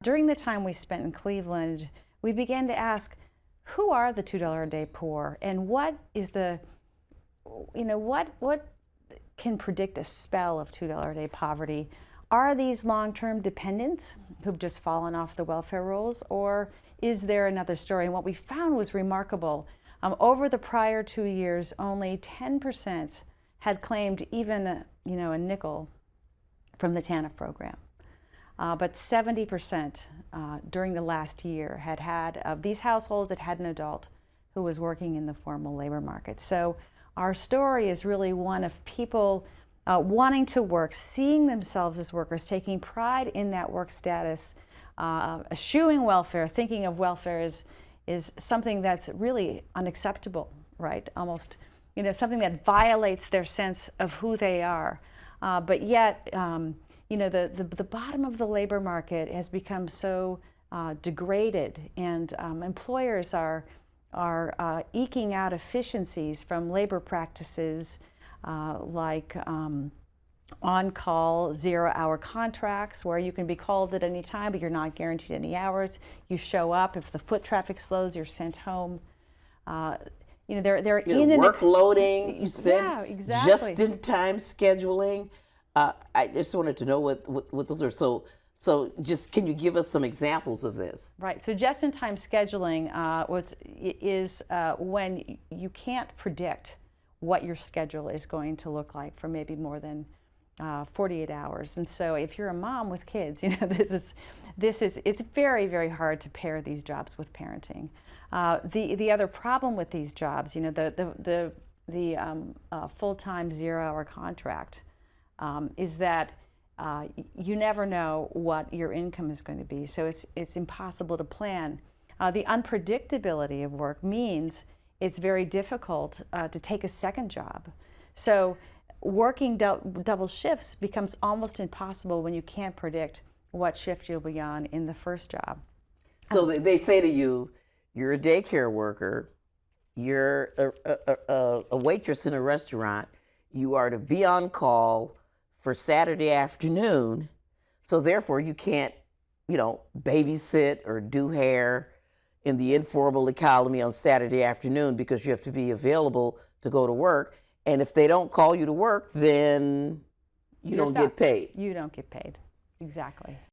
During the time we spent in Cleveland, we began to ask, who are the $2 a day poor, and what is what can predict a spell of $2 a day poverty? Are these long-term dependents who've just fallen off the welfare rolls, or is there another story? And what we found was remarkable. Over the prior 2 years, only 10% had claimed even a nickel from the TANF program. But 70% during the last year of these households had an adult who was working in the formal labor market. So our story is really one of people wanting to work, seeing themselves as workers, taking pride in that work status, eschewing welfare, thinking of welfare is something that's really unacceptable, right? Almost, something that violates their sense of who they are. But yet, the bottom of the labor market has become so degraded, and employers are eking out efficiencies from labor practices like on-call 0-hour contracts, where you can be called at any time, but you're not guaranteed any hours. You show up. If the foot traffic slows, you're sent home. They're in work loading. You said, yeah, exactly. Just-in-time scheduling. I just wanted to know what those are. So just can you give us some examples of this? Right. So just-in-time scheduling is when you can't predict what your schedule is going to look like for maybe more than 48 hours. And so if you're a mom with kids, it's very, very hard to pair these jobs with parenting. The other problem with these jobs, the full-time 0-hour contract, is that you never know what your income is going to be. So it's impossible to plan. The unpredictability of work means it's very difficult to take a second job. So working double shifts becomes almost impossible when you can't predict what shift you'll be on in the first job. So they say to you, you're a daycare worker, you're a waitress in a restaurant, you are to be on call for Saturday afternoon, so therefore you can't, babysit or do hair in the informal economy on Saturday afternoon because you have to be available to go to work. And if they don't call you to work, then you don't get paid. You don't get paid. Exactly.